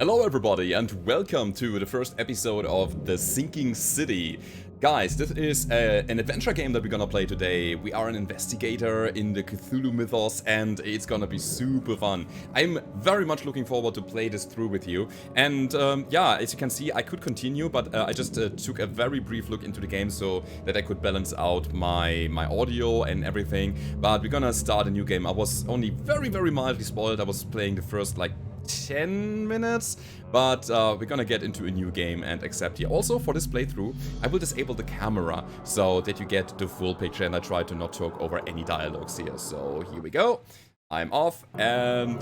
Hello everybody and welcome to the first episode of The Sinking City. Guys, this is an adventure game that we're gonna play today. We are an investigator in the Cthulhu mythos and it's gonna be super fun. I'm very much looking forward to play this through with you. And yeah, as you can see, I could continue, but I just took a very brief look into the game so that I could balance out my audio and everything. But we're gonna start a new game. I was only very mildly spoiled. I was playing the first like 10 minutes, but we're gonna get into a new game and accept here. Also, for this playthrough, I will disable the camera so that you get the full picture, and I try to not talk over any dialogues here. So here we go. I'm off, and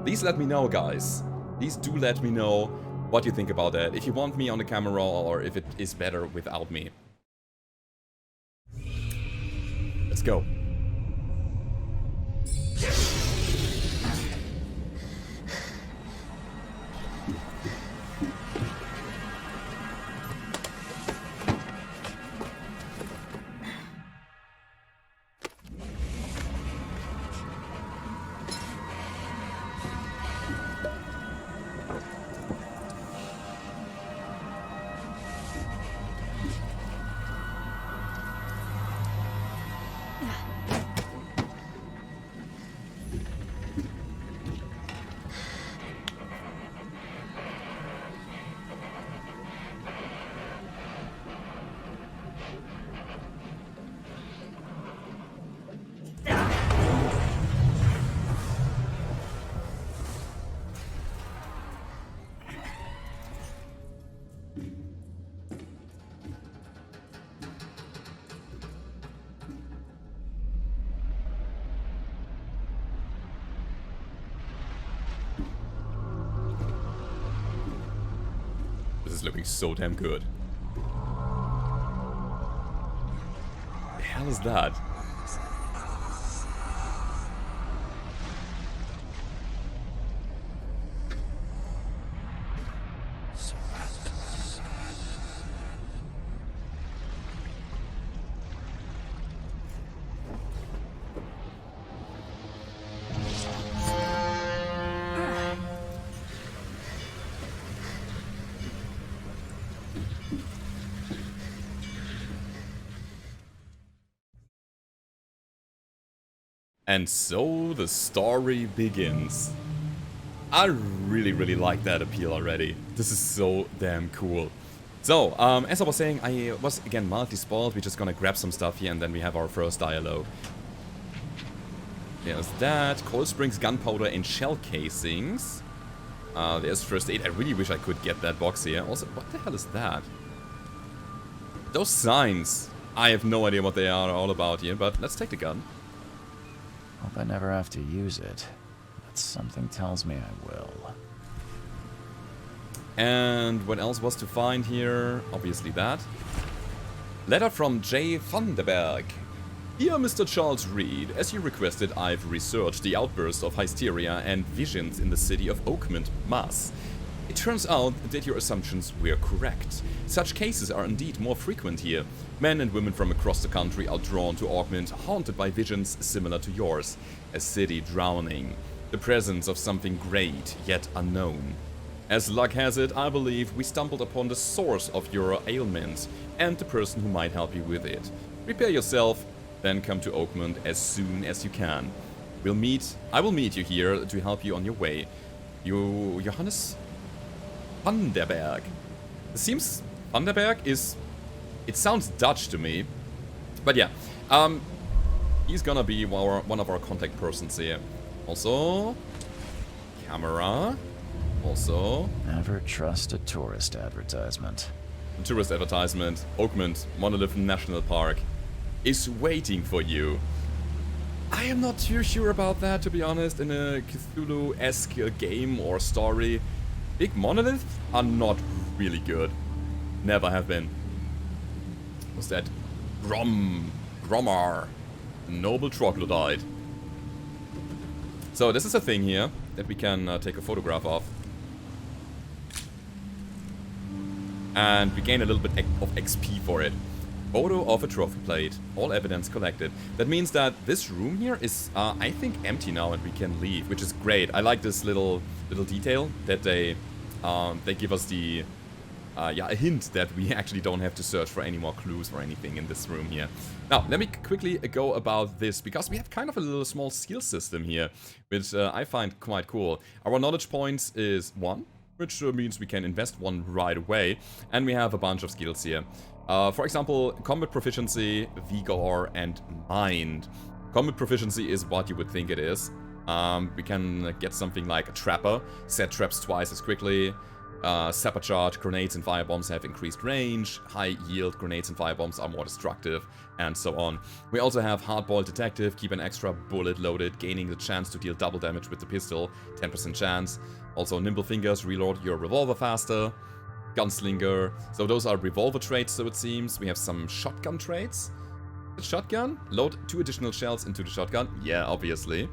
please let me know, guys. Please do let me know what you think about that. If you want me on the camera or if it is better without me. Let's go. This is looking so damn good. The hell is that? And so the story begins. I really like that appeal already. This is so damn cool. So, as I was saying, I was again mildly spoiled. We're just gonna grab some stuff here and then we have our first dialogue. There's that. Cold Springs, gunpowder and shell casings. There's first aid. I really wish I could get that box here. Also, what the hell is that? Those signs. I have no idea what they are all about here, but let's take the gun. Hope I never have to use it, but something tells me I will. And what else was to find here? Obviously that. Letter from J. Vandenberg. Dear Mr. Charles Reed, as you requested, I've researched the outburst of hysteria and visions in the city of Oakmont, Mass. It turns out that your assumptions were correct. Such cases are indeed more frequent here. Men and women from across the country are drawn to Oakmont, haunted by visions similar to yours. A city drowning. The presence of something great, yet unknown. As luck has it, I believe we stumbled upon the source of your ailment and the person who might help you with it. Prepare yourself, then come to Oakmont as soon as you can. I will meet you here to help you on your way. Johannes? Vandenberg. It seems Vandenberg is... It sounds Dutch to me. But yeah. He's gonna be one of our contact persons here. Also... Camera. Also... Never trust a tourist advertisement. A tourist advertisement. Oakmont, Monolith National Park, is waiting for you. I am not too sure about that, to be honest, in a Cthulhu-esque game or story. Big monoliths are not really good. Never have been. What's that? Gromar. Noble troglodyte. So this is a thing here that we can take a photograph of. And we gain a little bit of XP for it. Photo of a trophy plate. All evidence collected. That means that this room here is, I think, empty now and we can leave, which is great. I like this little detail that they They give us the, yeah, a hint that we actually don't have to search for any more clues or anything in this room here. Now, let me quickly go about this, because we have kind of a little small skill system here, which I find quite cool. Our knowledge points is 1, which means we can invest 1 right away, and we have a bunch of skills here. For example, combat proficiency, vigor, and mind. Combat proficiency is what you would think it is. We can get something like a trapper, set traps twice as quickly. Sapper charge, grenades and firebombs have increased range, high yield grenades and firebombs are more destructive, and so on. We also have hardboiled detective, keep an extra bullet loaded, gaining the chance to deal double damage with the pistol, 10% chance. Also nimble fingers, reload your revolver faster. Gunslinger, so those are revolver traits, so it seems. We have some shotgun traits. The shotgun, load 2 additional shells into the shotgun, yeah, obviously.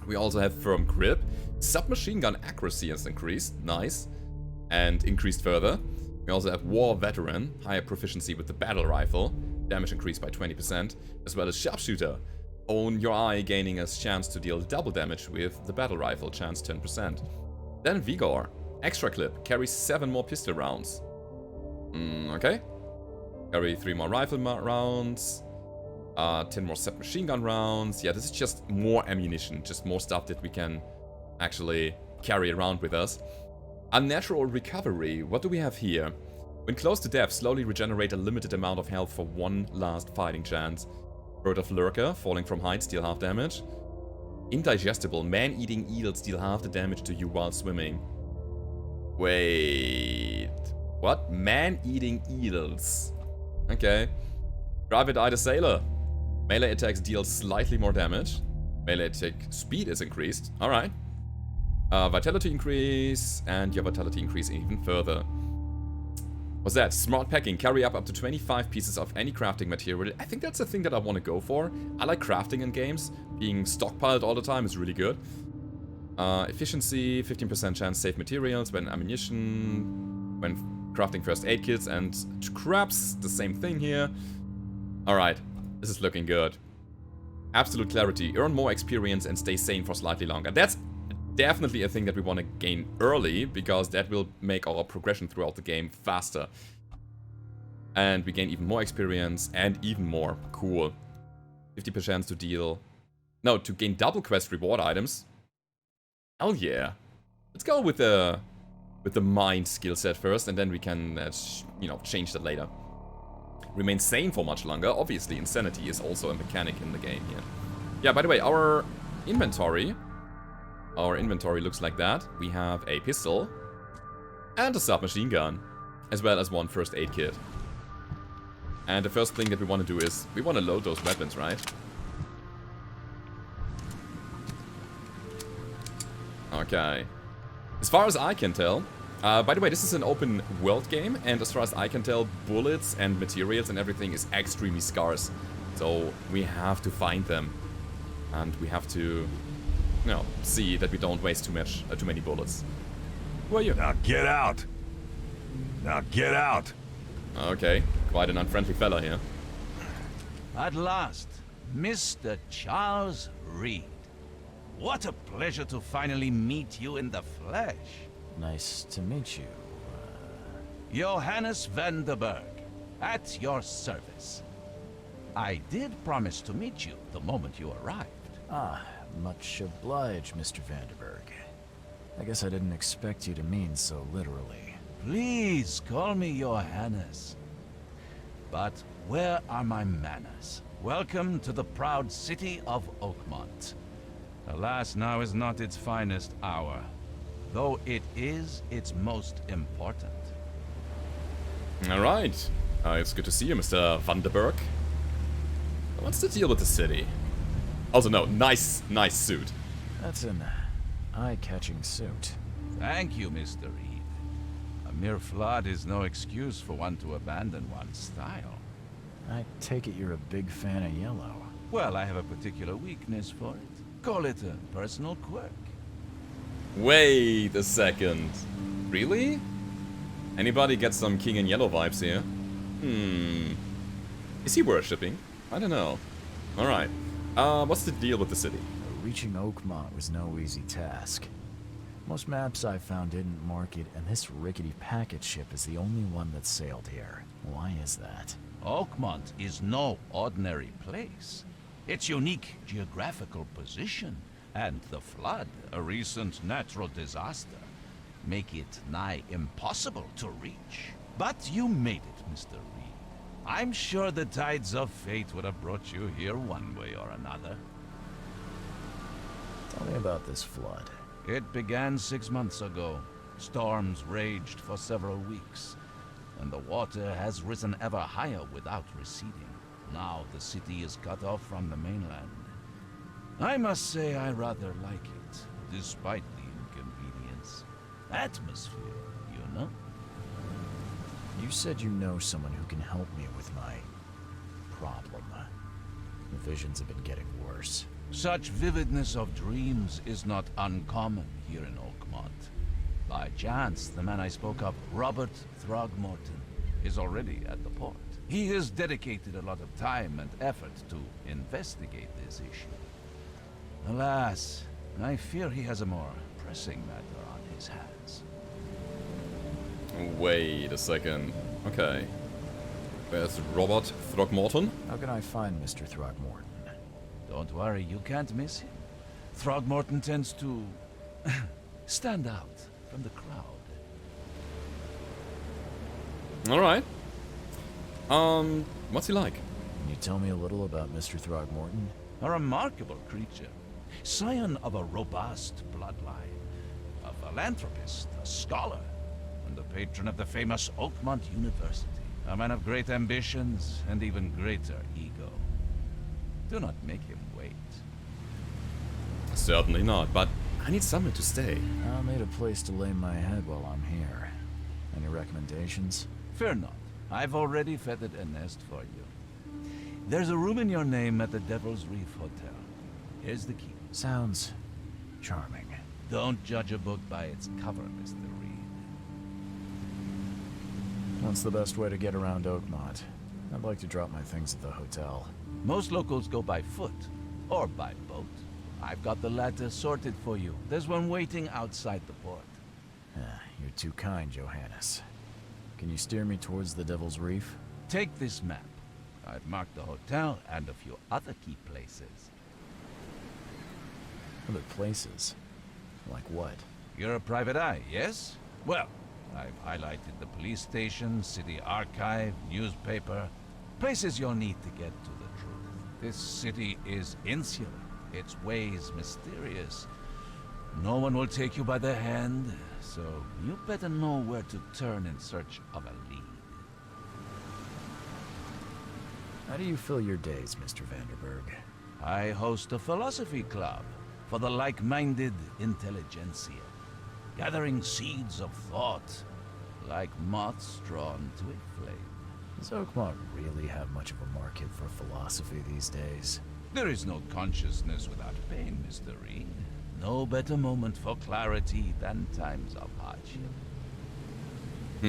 We also have firm grip, submachine gun accuracy has increased, nice. And increased further. We also have War Veteran, higher proficiency with the battle rifle, damage increased by 20%, as well as Sharpshooter. Own your eye, gaining a chance to deal double damage with the battle rifle, chance 10%. Then Vigor, extra clip, carries 7 more pistol rounds. Okay. Carry 3 more rifle rounds, 10 more submachine gun rounds. Yeah, this is just more ammunition, just more stuff that we can actually carry around with us. Unnatural recovery, what do we have here? When close to death, slowly regenerate a limited amount of health for 1 last fighting chance. Bird of Lurker, falling from heights, deal half damage. Indigestible, man-eating eels deal half the damage to you while swimming. Wait... What? Man-eating eels. Okay. Private Eye the Sailor. Melee attacks deal slightly more damage. Melee attack speed is increased. Alright. Vitality increase, and your vitality increase even further. What's that? Smart packing. Carry up to 25 pieces of any crafting material. I think that's a thing that I want to go for. I like crafting in games. Being stockpiled all the time is really good. Efficiency, 15% chance save materials when ammunition, when crafting first aid kits, and scraps, the same thing here. Alright, this is looking good. Absolute clarity. Earn more experience and stay sane for slightly longer. That's definitely a thing that we want to gain early, because that will make our progression throughout the game faster. And we gain even more experience and even more. Cool. 50% to deal... No, to gain double quest reward items. Hell yeah. Let's go with the mind skill set first, and then we can, you know, change that later. Remain sane for much longer. Obviously, insanity is also a mechanic in the game here. Yeah, by the way, our inventory looks like that. We have a pistol and a submachine gun, as well as 1 first aid kit. And the first thing that we want to do is we want to load those weapons, right? Okay. As far as I can tell, by the way, this is an open world game, and as far as I can tell, bullets and materials and everything is extremely scarce. So we have to find them, and we have to, you know, see that we don't waste too many bullets. Who are you? Now get out! Now get out! Okay, quite an unfriendly fella here. At last, Mr. Charles Reed. What a pleasure to finally meet you in the flesh. Nice to meet you. Johannes van der Berg, at your service. I did promise to meet you the moment you arrived. Ah, much obliged, Mr. Vanderberg. I guess I didn't expect you to mean so literally. Please call me Johannes. But where are my manners? Welcome to the proud city of Oakmont. Alas, now is not its finest hour, though it is its most important. Alright. It's good to see you, Mr. Vanderberg. What's the deal with the city? Also, no, nice suit. That's an eye-catching suit. Thank you, Mr. Reed. A mere flood is no excuse for one to abandon one's style. I take it you're a big fan of yellow. Well, I have a particular weakness for it. Call it a personal quirk. Wait a second. Really? Anybody get some King in Yellow vibes here? Is he worshipping? I don't know. Alright. What's the deal with the city? Reaching Oakmont was no easy task. Most maps I found didn't mark it, and this rickety packet ship is the only one that sailed here. Why is that? Oakmont is no ordinary place. Its unique geographical position and the flood, a recent natural disaster, make it nigh impossible to reach. But you made it, Mr. Reed. I'm sure the tides of fate would have brought you here one way or another. Tell me about this flood. It began 6 months ago. Storms raged for several weeks, and the water has risen ever higher without receding. Now the city is cut off from the mainland. I must say I rather like it, despite the inconvenience. Atmosphere, you know? You said you know someone who can help me with my problem. The visions have been getting worse. Such vividness of dreams is not uncommon here in Oakmont. By chance, the man I spoke of, Robert Throgmorton, is already at the port. He has dedicated a lot of time and effort to investigate this issue. Alas, I fear he has a more pressing matter on his hands. Wait a second. Okay. Where's Robert Throgmorton? How can I find Mr. Throgmorton? Don't worry, you can't miss him. Throgmorton tends to stand out from the crowd. Alright. What's he like? Can you tell me a little about Mr. Throgmorton? A remarkable creature, scion of a robust bloodline, a philanthropist, a scholar, and the patron of the famous Oakmont University. A man of great ambitions and even greater ego. Do not make him wait. Certainly not, but I need somewhere to stay. I'll need a place to lay my head while I'm here. Any recommendations? Fear not. I've already feathered a nest for you. There's a room in your name at the Devil's Reef Hotel. Here's the key. Sounds charming. Don't judge a book by its cover, Mr. Reed. What's the best way to get around Oakmont? I'd like to drop my things at the hotel. Most locals go by foot, or by boat. I've got the latter sorted for you. There's one waiting outside the port. You're too kind, Johannes. Can you steer me towards the Devil's Reef? Take this map. I've marked the hotel and a few other key places. Other places? Like what? You're a private eye, yes? Well, I've highlighted the police station, city archive, newspaper, places you'll need to get to the truth. This city is insular, its ways mysterious. No one will take you by the hand, so you better know where to turn in search of a lead. How do you fill your days, Mr. Vanderberg? I host a philosophy club for the like-minded intelligentsia, gathering seeds of thought, like moths drawn to a flame. Does Oakmont really have much of a market for philosophy these days? There is no consciousness without pain, Mr. Reed. No better moment for clarity than times of hardship.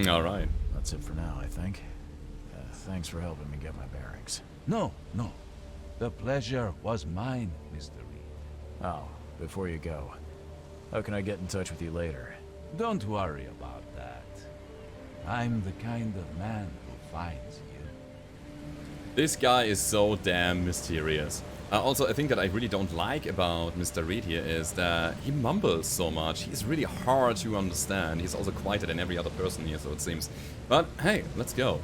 Alright. That's it for now, I think. Thanks for helping me get my bearings. No. The pleasure was mine, Mr. Reed. Oh, before you go, how can I get in touch with you later? Don't worry about that. I'm the kind of man who finds you. This guy is so damn mysterious. Also, I think that I really don't like about Mr. Reed here is that he mumbles so much. He's really hard to understand. He's also quieter than every other person here, so it seems. But hey, let's go.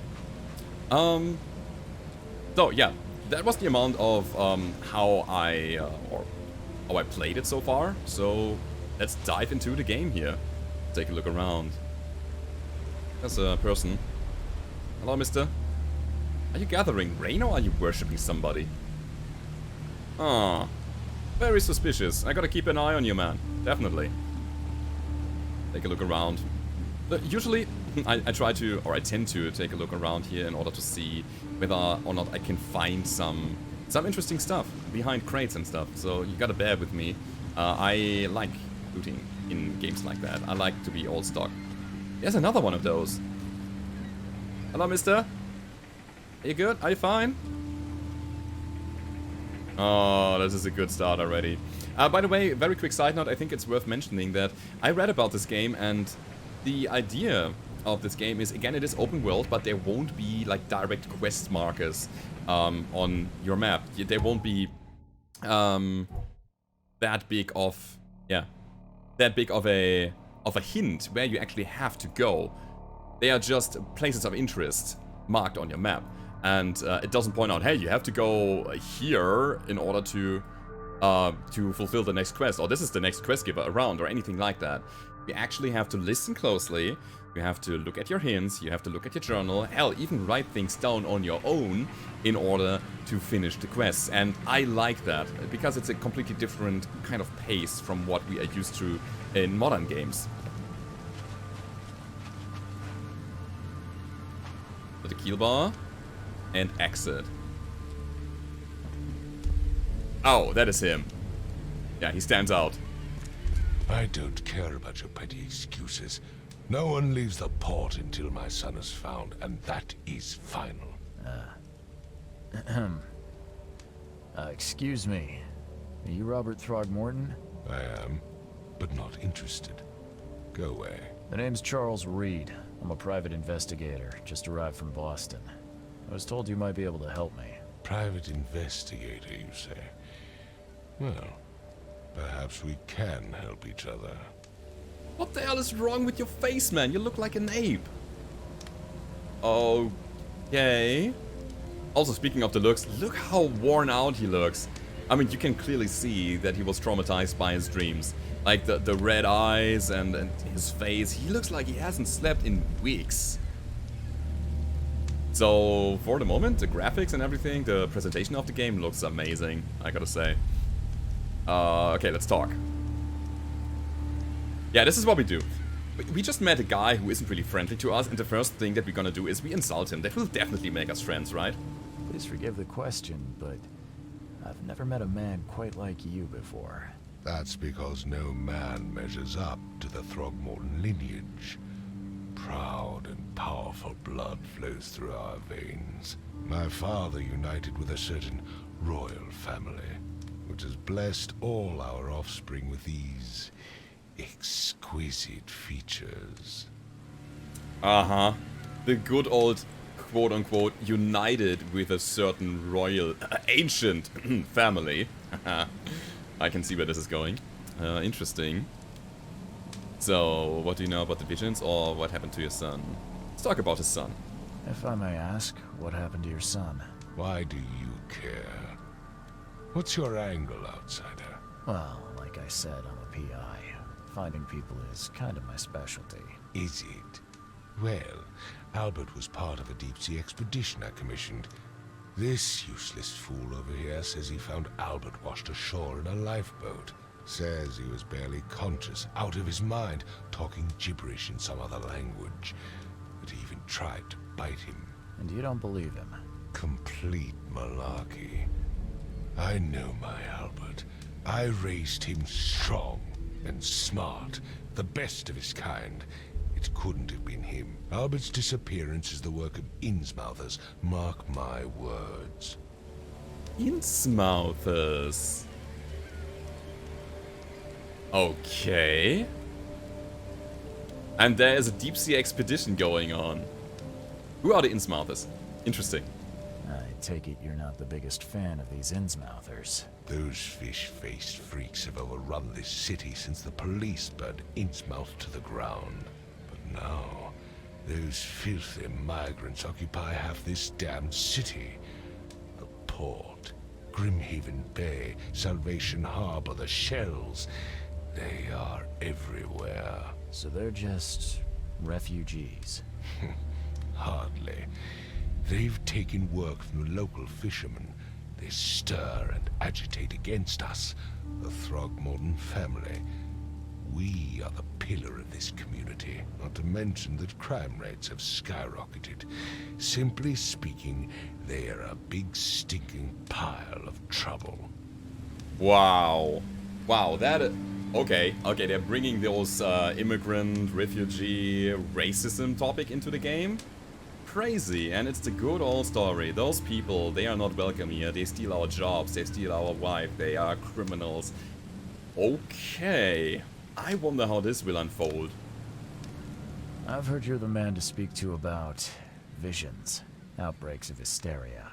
So yeah, that was the amount of how I played it so far. So let's dive into the game here. Take a look around. There's a person. Hello, mister. Are you gathering rain or are you worshipping somebody? Ah, very suspicious. I gotta keep an eye on you, man. Definitely. Take a look around. Usually, I try to, or I tend to take a look around here in order to see whether or not I can find some interesting stuff behind crates and stuff. So you gotta bear with me. I like looting in games like that. I like to be all stock. There's another one of those. Hello, mister. Are you good? Are you fine? Oh, this is a good start already. By the way, very quick side note, I think it's worth mentioning that I read about this game, and the idea of this game is, again, it is open world, but there won't be like direct quest markers on your map. There won't be that big of a hint where you actually have to go. They are just places of interest marked on your map, and it doesn't point out, hey, you have to go here in order to fulfill the next quest, or this is the next quest giver around, or anything like that. You actually have to listen closely, you have to look at your hints, you have to look at your journal, hell, even write things down on your own in order to finish the quests. And I like that, because it's a completely different kind of pace from what we are used to in modern games. With the keel bar, and exit. Oh, that is him. Yeah, he stands out. I don't care about your petty excuses. No one leaves the port until my son is found, and that is final. Excuse me. Are you Robert Throgmorton? I am, but not interested. Go away. The name's Charles Reed. I'm a private investigator, just arrived from Boston. I was told you might be able to help me. Private investigator, you say? Well, perhaps we can help each other. What the hell is wrong with your face, man? You look like an ape. Okay. Also, speaking of the looks, look how worn out he looks. I mean, you can clearly see that he was traumatized by his dreams. Like the red eyes and his face. He looks like he hasn't slept in weeks. So, for the moment, the graphics and everything, the presentation of the game looks amazing, I gotta say. Okay, let's talk. Yeah, this is what we do. We just met a guy who isn't really friendly to us, and the first thing that we're gonna do is we insult him. That will definitely make us friends, right? Please forgive the question, but I've never met a man quite like you before. That's because no man measures up to the Throgmorton lineage. Proud and powerful blood flows through our veins. My father united with a certain royal family, which has blessed all our offspring with these exquisite features. Uh-huh. The good old, quote-unquote, united with a certain royal, ancient family. I can see where this is going. Interesting. So, what do you know about the visions, or what happened to your son? Let's talk about his son. If I may ask, what happened to your son? Why do you care? What's your angle, outsider? Well, like I said, I'm a PI. Finding people is kind of my specialty. Is it? Well, Albert was part of a deep-sea expedition I commissioned. This useless fool over here says he found Albert washed ashore in a lifeboat. Says he was barely conscious, out of his mind, talking gibberish in some other language. That he even tried to bite him. And you don't believe him? Complete malarkey. I know my Albert. I raised him strong and smart, the best of his kind. It couldn't have been him. Albert's disappearance is the work of Innsmouthers. Mark my words. Innsmouthers. Okay. And there is a deep-sea expedition going on. Who are the Innsmouthers? Interesting. I take it you're not the biggest fan of these Innsmouthers. Those fish-faced freaks have overrun this city since the police burned Innsmouth to the ground. But now, those filthy migrants occupy half this damned city. The port, Grimhaven Bay, Salvation Harbor, the shells. They are everywhere. So they're just refugees? Hardly. They've taken work from the local fishermen. They stir and agitate against us, the Throgmorton family. We are the pillar of this community, not to mention that crime rates have skyrocketed. Simply speaking, they are a big stinking pile of trouble. Wow. Wow, that... Okay, they're bringing those immigrant, refugee, racism topic into the game. Crazy, and it's the good old story. Those people, they are not welcome here. They steal our jobs, they steal our wife, they are criminals. Okay. I wonder how this will unfold. I've heard you're the man to speak to about visions, outbreaks of hysteria.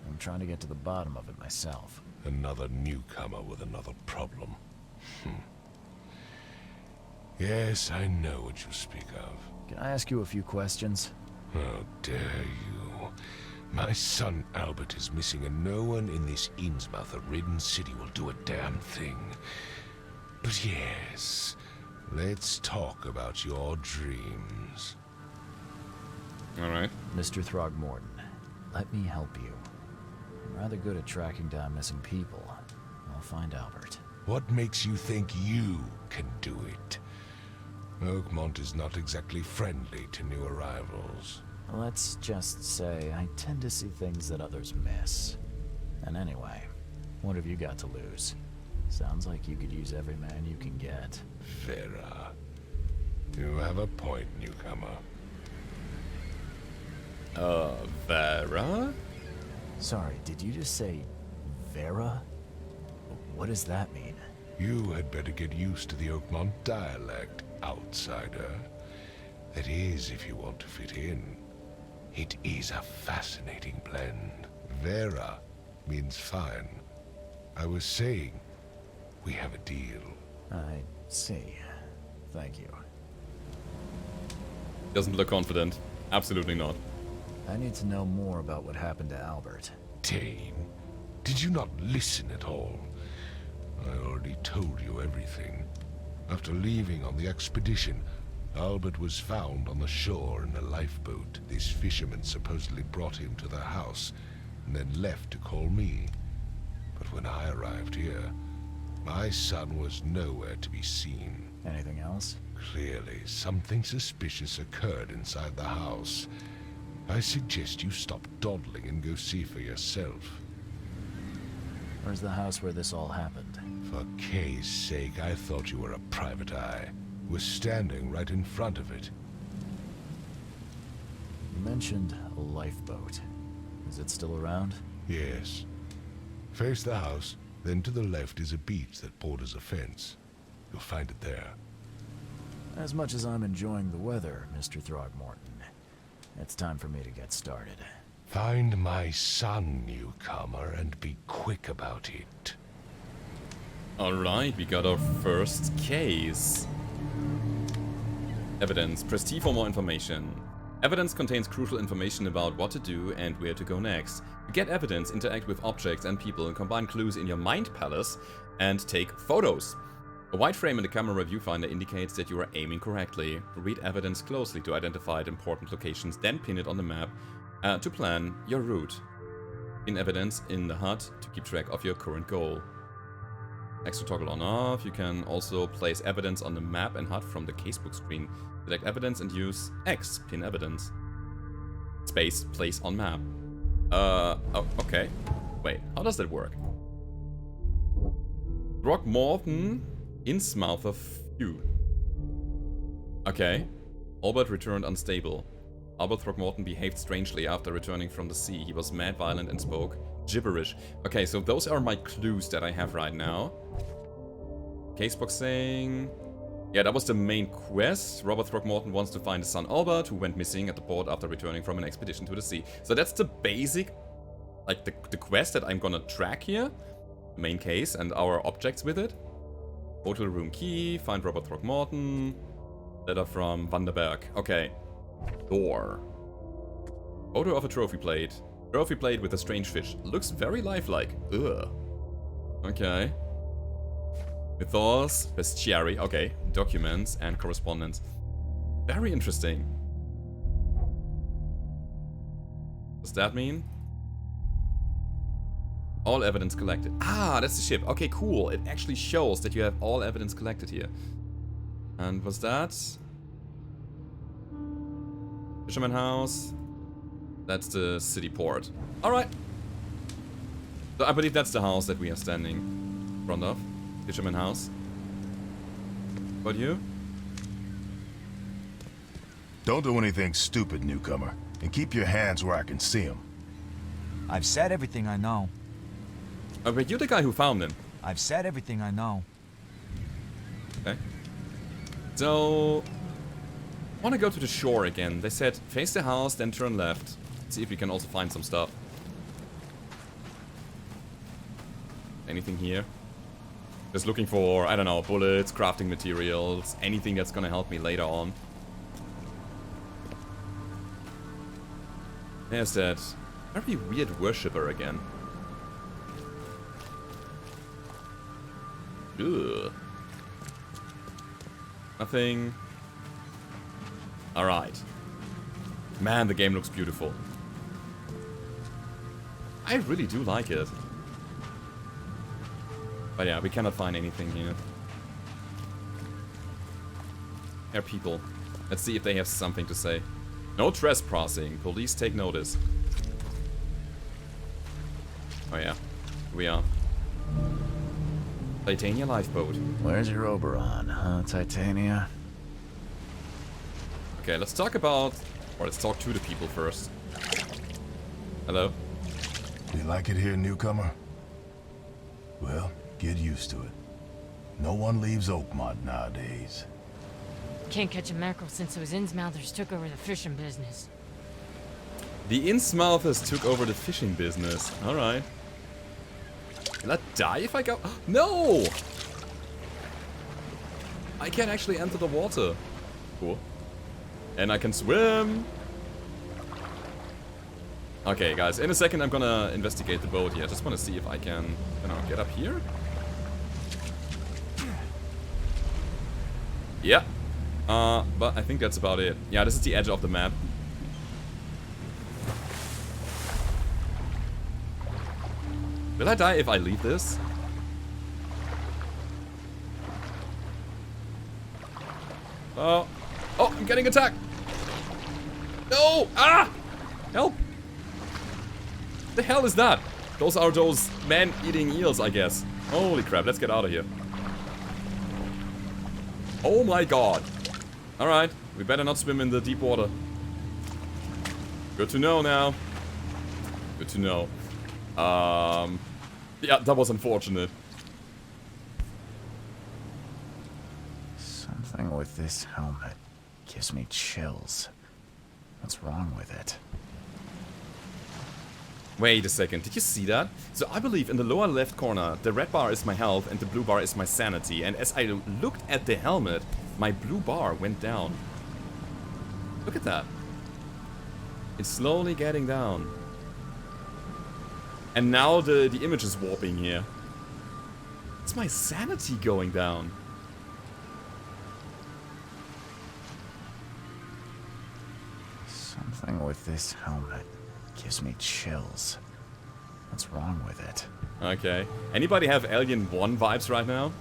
I'm trying to get to the bottom of it myself. Another newcomer with another problem. Yes, I know what you speak of. Can I ask you a few questions? How dare you? My son Albert is missing, and no one in this Innsmouth-ridden city will do a damn thing. But yes, let's talk about your dreams. Alright. Mr. Throgmorton, let me help you. I'm rather good at tracking down missing people. I'll find Albert. What makes you think you can do it? Oakmont is not exactly friendly to new arrivals. Let's just say I tend to see things that others miss. And anyway, what have you got to lose? Sounds like you could use every man you can get. Vera. You have a point, newcomer. Vera? Sorry, did you just say Vera? What does that mean? You had better get used to the Oakmont dialect, outsider. That is, if you want to fit in. It is a fascinating blend. Vera means fine. I was saying, we have a deal. I see. Thank you. Doesn't look confident. Absolutely not. I need to know more about what happened to Albert. Dane, did you not listen at all? I already told you everything. After leaving on the expedition, Albert was found on the shore in a lifeboat. This fisherman supposedly brought him to their house, and then left to call me. But when I arrived here, my son was nowhere to be seen. Anything else? Clearly, something suspicious occurred inside the house. I suggest you stop dawdling and go see for yourself. Where's the house where this all happened? For Kay's sake, I thought you were a private eye. Was standing right in front of it. You mentioned a lifeboat. Is it still around? Yes. Face the house, then to the left is a beach that borders a fence. You'll find it there. As much as I'm enjoying the weather, Mr. Throgmorton, it's time for me to get started. Find my son, newcomer, and be quick about it. Alright, we got our first case. Evidence. Press T for more information. Evidence contains crucial information about what to do and where to go next. To get evidence, interact with objects and people, and combine clues in your mind palace, and take photos. A white frame in the camera viewfinder indicates that you are aiming correctly. Read evidence closely to identify the important locations, then pin it on the map to plan your route. Pin evidence in the HUD to keep track of your current goal. Next to toggle on off, you can also place evidence on the map and HUD from the casebook screen. Select evidence and use X, pin evidence. Space, place on map. Oh, okay. Wait, how does that work? Throgmorton, Innsmouth of Few. Okay. Albert returned unstable. Albert Throgmorton behaved strangely after returning from the sea. He was mad, violent, and spoke gibberish. Okay, so those are my clues that I have right now. Casebook saying... Yeah, that was the main quest. Robert Throgmorton wants to find his son Albert, who went missing at the port after returning from an expedition to the sea. So that's the basic, like the quest that I'm gonna track here. The main case and our objects with it. Hotel room key, find Robert Throgmorton. Letter from Vanderberg. Okay. Door. Photo of a trophy plate. Trophy plate with a strange fish. Looks very lifelike. Ugh. Okay. Mythos, bestiary. Okay. Documents and correspondence. Very interesting. Does that mean? All evidence collected. Ah, that's the ship. Okay, cool. It actually shows that you have all evidence collected here. And what's that? Fisherman house. That's the city port. Alright. So I believe that's the house that we are standing in front of. Fisherman house. What about you? Don't do anything stupid, newcomer. And keep your hands where I can see them. I've said everything I know. Were you the guy who found him? I've said everything I know. So, I want to go to the shore again. They said face the house, then turn left. See if we can also find some stuff. Anything here? Just looking for, I don't know, bullets, crafting materials, anything that's gonna help me later on. There's that very weird worshipper again. Ugh. Nothing. Alright. Man, the game looks beautiful. I really do like it. But yeah, we cannot find anything here. Here are people. Let's see if they have something to say. No trespassing. Police take notice. Oh yeah. Here we are. Titania lifeboat. Where's your Oberon, huh, Titania? Okay, let's talk about... Or let's talk to the people first. Hello? Do you like it here, newcomer? Well, get used to it. No one leaves Oakmont nowadays. Can't catch a mackerel since those Innsmouthers took over the fishing business. The Innsmouthers took over the fishing business. Alright. Will I die if I go... No! I can actually enter the water. Cool. And I can swim. Okay, guys. In a second, I'm gonna investigate the boat here. I just want to see if I can, you know, get up here. Yeah. But I think that's about it. Yeah, this is the edge of the map. Will I die if I leave this? Oh. Oh, I'm getting attacked! No! Ah! Help! The hell is that? Those are those man-eating eels, I guess. Holy crap, let's get out of here. Oh my god. Alright, we better not swim in the deep water. Good to know now. Good to know. Yeah, that was unfortunate. Something with this helmet gives me chills. What's wrong with it? Wait a second, did you see that? So I believe in the lower left corner, the red bar is my health and the blue bar is my sanity. And as I looked at the helmet, my blue bar went down. Look at that. It's slowly getting down. And now the image is warping here. It's my sanity going down. Something with this helmet gives me chills. What's wrong with it? Okay. Anybody have Alien 1 vibes right now?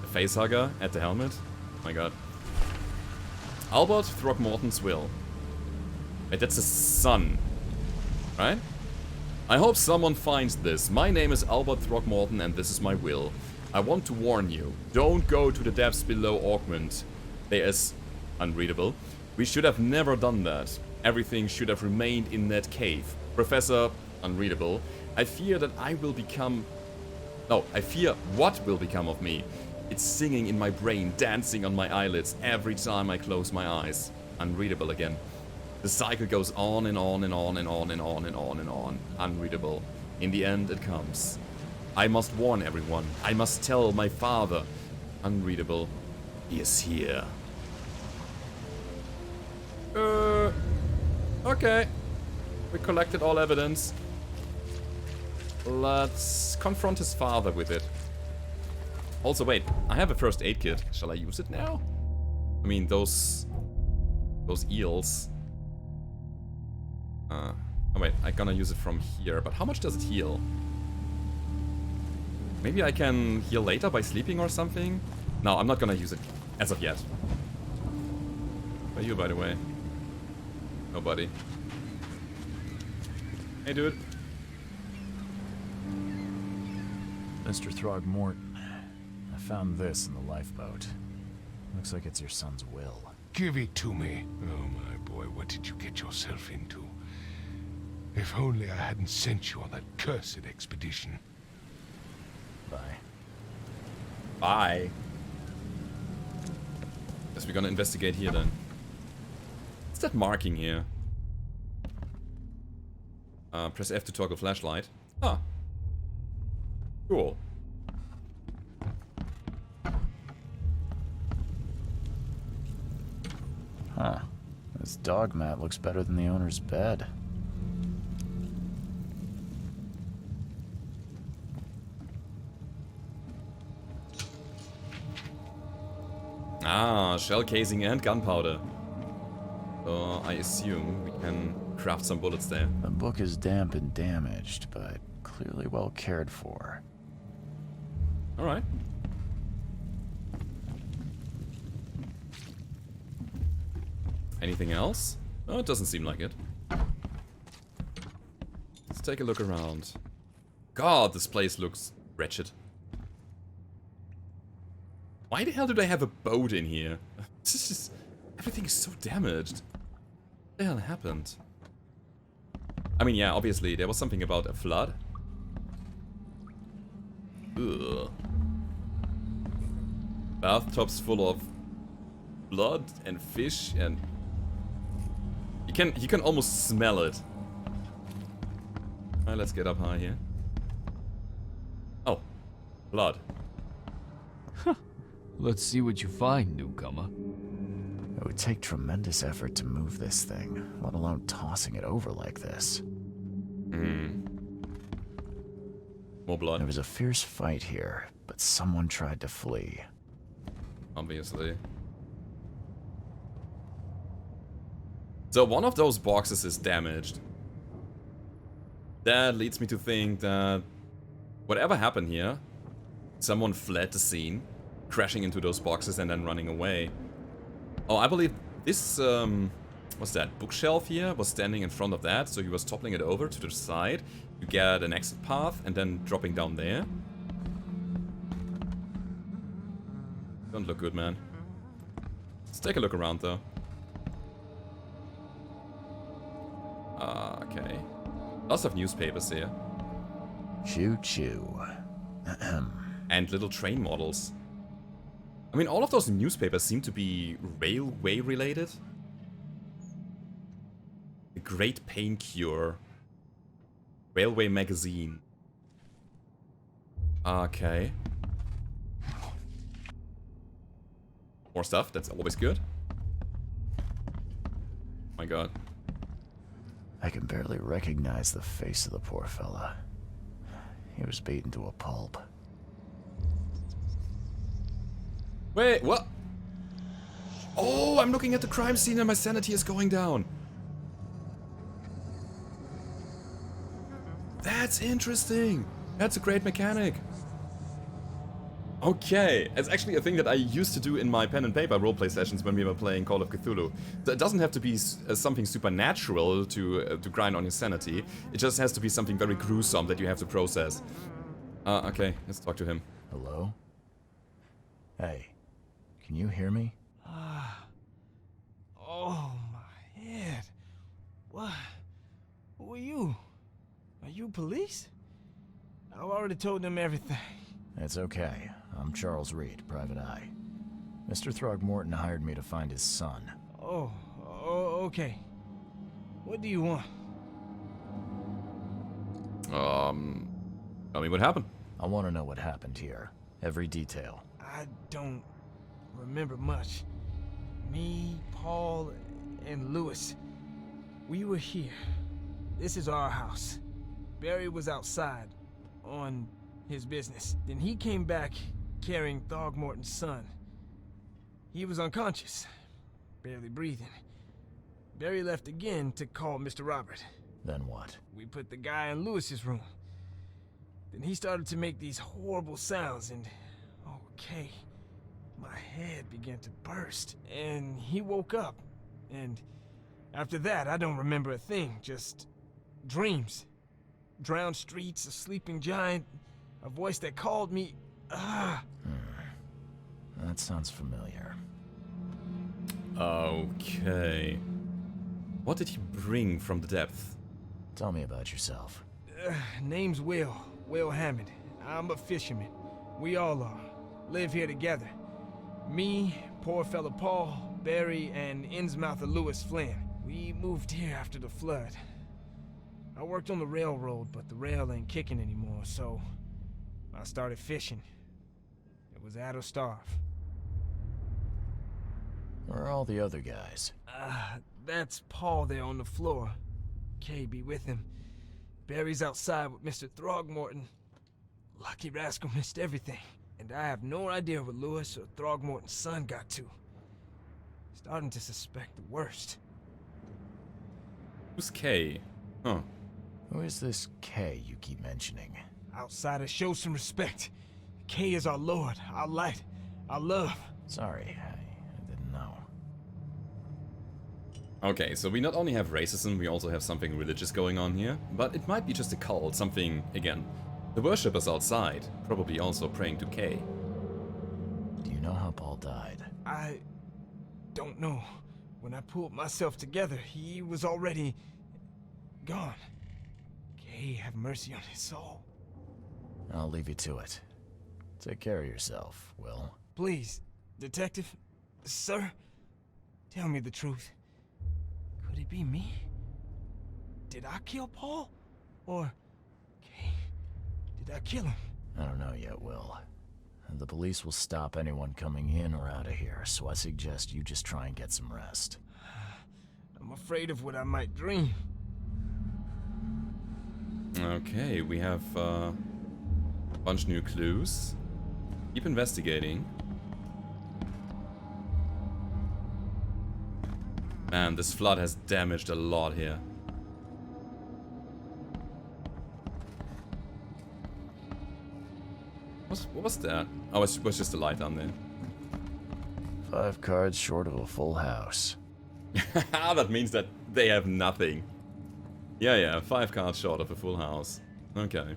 A facehugger at the helmet? Oh my god. Albert Throgmortons will. Wait, that's a son. Right? I hope someone finds this. My name is Albert Throgmorton and this is my will. I want to warn you. Don't go to the depths below Oakmont. There is... unreadable. We should have never done that. Everything should have remained in that cave. Professor... unreadable. I fear that I will become... No, I fear what will become of me. It's singing in my brain, dancing on my eyelids every time I close my eyes. Unreadable again. The cycle goes on and on and on and on and on and on and on. Unreadable. In the end, it comes. I must warn everyone. I must tell my father. Unreadable. He is here. Okay. We collected all evidence. Let's confront his father with it. Also, wait. I have a first aid kit. Shall I use it now? I mean, those eels. Oh wait, I'm gonna use it from here. But how much does it heal? Maybe I can heal later by sleeping or something? No, I'm not gonna use it as of yet. Where are you, by the way? Nobody. Hey, dude. Mr. Throgmorton, I found this in the lifeboat. Looks like it's your son's will. Give it to me. Oh my boy, what did you get yourself into? If only I hadn't sent you on that cursed expedition. Bye. Bye. Guess we're gonna investigate here then. What's that marking here? Press F to toggle flashlight. Ah. Cool. Huh. This dog mat looks better than the owner's bed. Ah, shell casing and gunpowder. So I assume we can craft some bullets there. The book is damp and damaged, but clearly well cared for. Alright. Anything else? Oh, it doesn't seem like it. Let's take a look around. God, this place looks wretched. Why the hell do they have a boat in here? This is everything is so damaged. What the hell happened? I mean, yeah, obviously, there was something about a flood. Ugh. Bathtubs full of blood and fish and... You can almost smell it. Alright, let's get up high here. Oh. Blood. Let's see what you find, newcomer. It would take tremendous effort to move this thing, let alone tossing it over like this. More blood. There was a fierce fight here, but someone tried to flee. Obviously. So one of those boxes is damaged. That leads me to think that whatever happened here, someone fled the scene, crashing into those boxes and then running away. Oh, I believe this, what's that, bookshelf here was standing in front of that, so he was toppling it over to the side to get an exit path and then dropping down there. Don't look good, man. Let's take a look around, though. Okay. Lots of newspapers here. Choo-choo. And little train models. I mean, all of those newspapers seem to be railway related. The Great Pain Cure. Railway Magazine. Okay. More stuff, that's always good. My god. I can barely recognize the face of the poor fella. He was beaten to a pulp. Wait, what? Oh, I'm looking at the crime scene and my sanity is going down. That's interesting. That's a great mechanic. Okay, it's actually a thing that I used to do in my pen and paper roleplay sessions when we were playing Call of Cthulhu. So it doesn't have to be something supernatural to grind on your sanity. It just has to be something very gruesome that you have to process. Okay, let's talk to him. Hello? Hey, can you hear me? Oh, my head. What? Who are you? Are you police? I've already told them everything. It's okay. I'm Charles Reed, Private Eye. Mr. Throgmorton hired me to find his son. Oh, okay. What do you want? Tell me what happened. I want to know what happened here. Every detail. I don't remember much. Me, Paul, and Lewis. We were here. This is our house. Barry was outside on his business. Then he came back carrying Throgmorton's son. He was unconscious, barely breathing. Barry left again to call Mr. Robert. Then what? We put the guy in Lewis's room. Then he started to make these horrible sounds and... okay. My head began to burst, and he woke up. And after that, I don't remember a thing, just dreams. Drowned streets, a sleeping giant, a voice that called me. That sounds familiar. Okay. What did he bring from the depth? Tell me about yourself. Name's Will Hammond. I'm a fisherman. We all are. Live here together. Me, Poor fella Paul, Barry, and Innsmouther Lewis Flynn. We moved here after the flood. I worked on the railroad, but the rail ain't kicking anymore, so I started fishing. It was add or starve. Where are all the other guys? That's Paul there on the floor. Kay be with him. Barry's outside with Mr. Throgmorton. Lucky rascal missed everything. And I have no idea what Lewis or Throgmorton's son got to. Starting to suspect the worst. Who's Kay? Huh. Who is this K you keep mentioning? Outsiders, show some respect. Kay is our lord, our light, our love. Sorry, I didn't know. Okay, so we not only have racism, we also have something religious going on here. But it might be just a cult, something, again. The worshippers outside, probably also praying to Kay. Do you know how Paul died? I don't know. When I pulled myself together, he was already gone. Kay, have mercy on his soul. I'll leave you to it. Take care of yourself, Will. Please, detective, sir, tell me the truth. Could it be me? Did I kill Paul? Or Kay? Did I kill him? I don't know yet, Will. The police will stop anyone coming in or out of here, so I suggest you just try and get some rest. I'm afraid of what I might dream. Okay, we have a bunch new clues. Keep investigating. Man, this flood has damaged a lot here. What was that? Oh, it was just a light down there. 5 cards short of a full house. That means that they have nothing. Yeah, 5 cards short of a full house. Okay.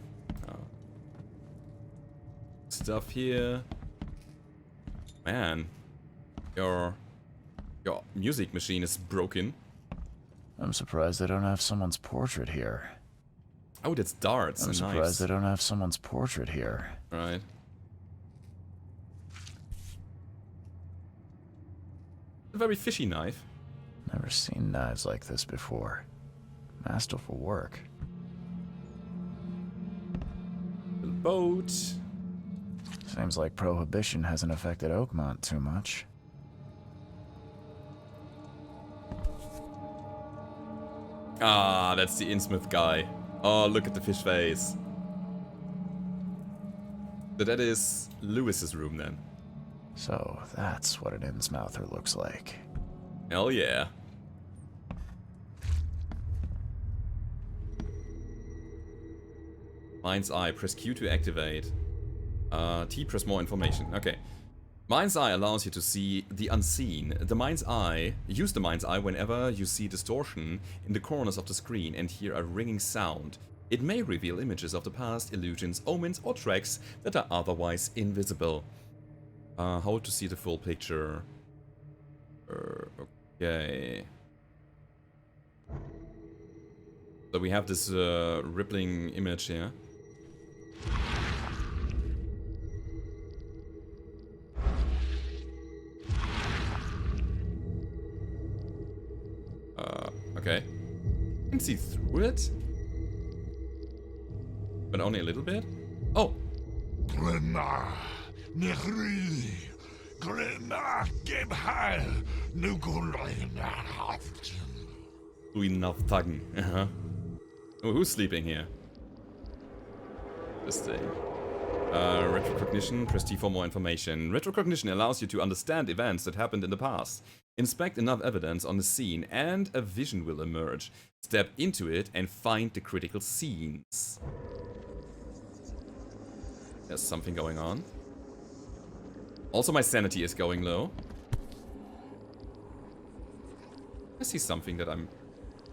Stuff here. Man, your music machine is broken. I'm surprised they don't have someone's portrait here. Oh, that's darts. I'm surprised they don't have someone's portrait here. Right. A very fishy knife. Never seen knives like this before. Masterful work. Little boat. Seems like Prohibition hasn't affected Oakmont too much. Ah, that's the Innsmouth guy. Oh, look at the fish face. So that is Lewis's room then. So that's what an Innsmouther looks like. Hell yeah. Mind's Eye, press Q to activate. T, press more information. Okay. Mind's Eye allows you to see the unseen. The Mind's Eye, use the Mind's Eye whenever you see distortion in the corners of the screen and hear a ringing sound. It may reveal images of the past, illusions, omens, or tracks that are otherwise invisible. How to see the full picture? Okay. So we have this rippling image here. Okay. You can see through it. But only a little bit? Oh! Uh-huh. Oh, who's sleeping here? Interesting. Retrocognition, press T for more information. Retrocognition allows you to understand events that happened in the past. Inspect enough evidence on the scene and a vision will emerge. Step into it and find the critical scenes. There's something going on. Also, my sanity is going low. I see something that I'm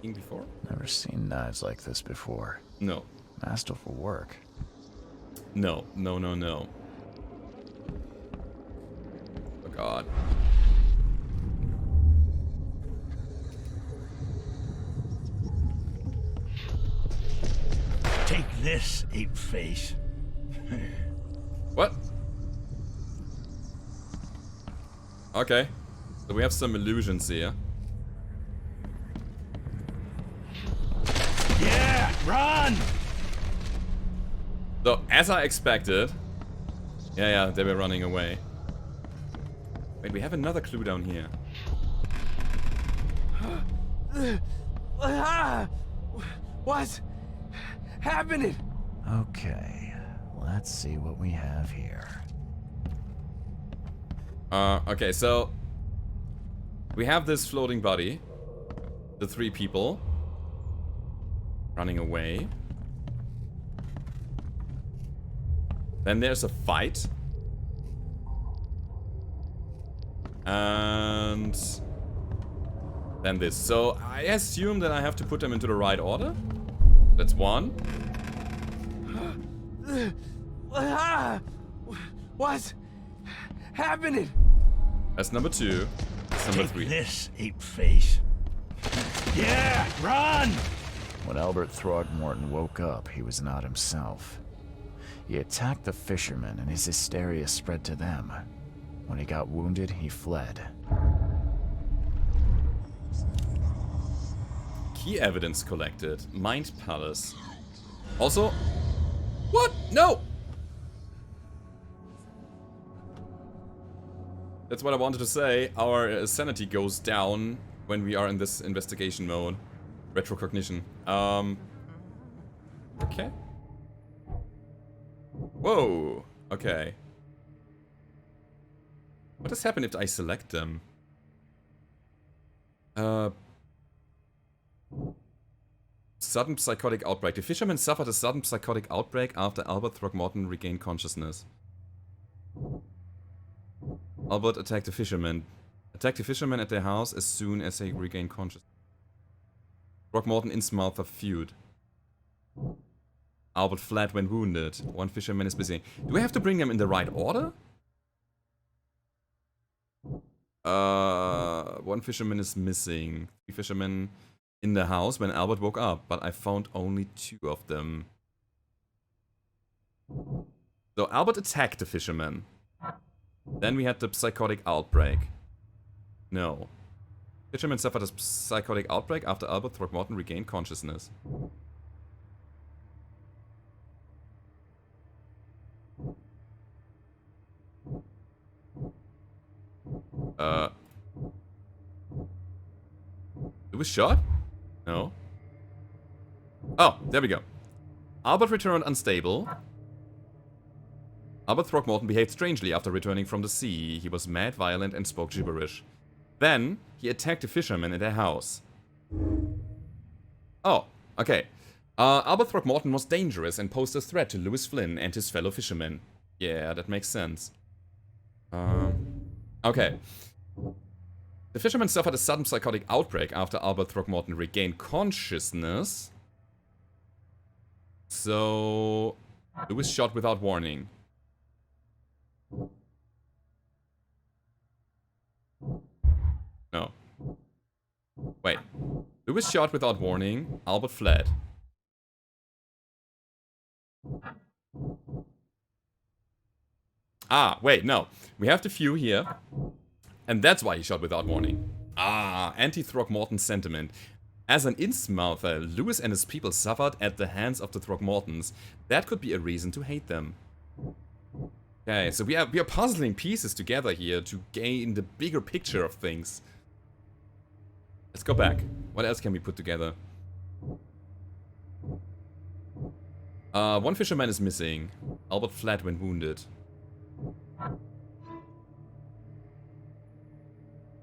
seeing before. Never seen knives like this before. No. Masterful work. No. Oh god. Take this, ape face. What? Okay. So we have some illusions here. Yeah, run! So, as I expected... Yeah, they were running away. Wait, we have another clue down here. What's happening? Okay, let's see what we have here. Okay, so... We have this floating body. The 3 people. Running away. Then there's a fight. And... Then this. So, I assume that I have to put them into the right order. That's 1. What's happening? That's number 2. That's number Take 3. this, ape-face. Yeah, run! When Albert Throgmorton woke up, he was not himself. He attacked the fishermen and his hysteria spread to them. When he got wounded, he fled. Key evidence collected. Mind Palace. Also... What? No! That's what I wanted to say. Our sanity goes down when we are in this investigation mode. Retrocognition. Okay. Whoa. Okay. What does happen if I select them? Sudden psychotic outbreak. The fisherman suffered a sudden psychotic outbreak after Albert Throgmorton regained consciousness. Albert attacked the fisherman. Attacked the fisherman at their house as soon as they regained consciousness. Throgmorton and Innsmouth feud. Albert fled when wounded. 1 fisherman is missing. Do I have to bring them in the right order? 1 fisherman is missing. 3 fishermen in the house when Albert woke up, but I found only 2 of them. So Albert attacked the fisherman. Then we had the psychotic outbreak. No. Fisherman suffered a psychotic outbreak after Albert Throgmorton regained consciousness. It was shot? No. Oh, there we go. Albert returned unstable. Albert Throgmorton behaved strangely after returning from the sea. He was mad, violent, and spoke gibberish. Then, he attacked the fishermen in their house. Oh, okay. Albert Throgmorton was dangerous and posed a threat to Lewis Flynn and his fellow fishermen. Yeah, that makes sense. Okay. The fisherman suffered a sudden psychotic outbreak after Albert Throgmorton regained consciousness. So... Lewis shot without warning. No. Wait. Lewis shot without warning. Albert fled. Ah, wait, no. We have the few here. And that's why he shot without warning. Ah, anti-Throgmorton sentiment. As an Innsmouther, Lewis and his people suffered at the hands of the Throgmortons. That could be a reason to hate them. Okay, so we are puzzling pieces together here to gain the bigger picture of things. Let's go back. What else can we put together? 1 fisherman is missing. Albert fled when wounded.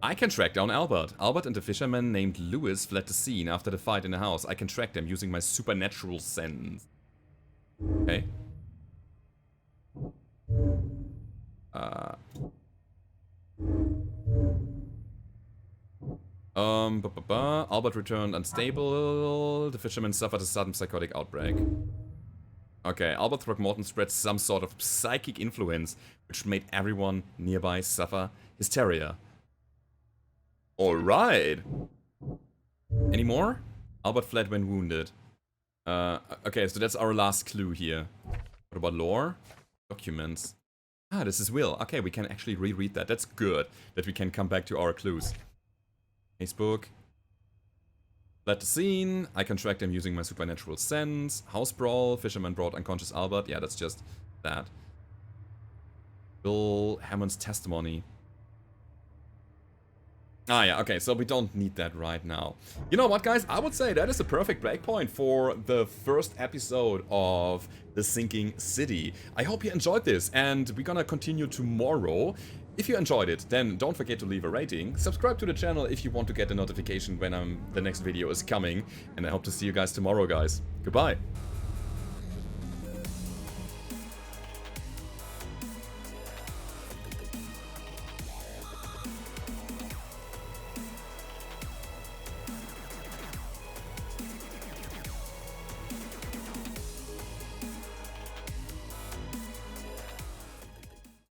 I can track down Albert. Albert and the fisherman named Lewis fled the scene after the fight in the house. I can track them using my supernatural sense. Okay. Albert returned unstable. The fisherman suffered a sudden psychotic outbreak. Okay, Albert Throgmorton spread some sort of psychic influence, which made everyone nearby suffer hysteria. Alright. Any more? Albert fled when wounded. Okay, so that's our last clue here. What about lore? Documents. Ah, this is Will. Okay, we can actually reread that. That's good that we can come back to our clues. Facebook. Fled the scene. I can track them using my supernatural sense. House brawl. Fisherman brought unconscious Albert. Yeah, that's just that. Bill Hammond's testimony. Ah, yeah, okay, so we don't need that right now. You know what, guys? I would say that is a perfect breakpoint for the first episode of The Sinking City. I hope you enjoyed this, and we're gonna continue tomorrow. If you enjoyed it, then don't forget to leave a rating. Subscribe to the channel if you want to get a notification when the next video is coming. And I hope to see you guys tomorrow, guys. Goodbye.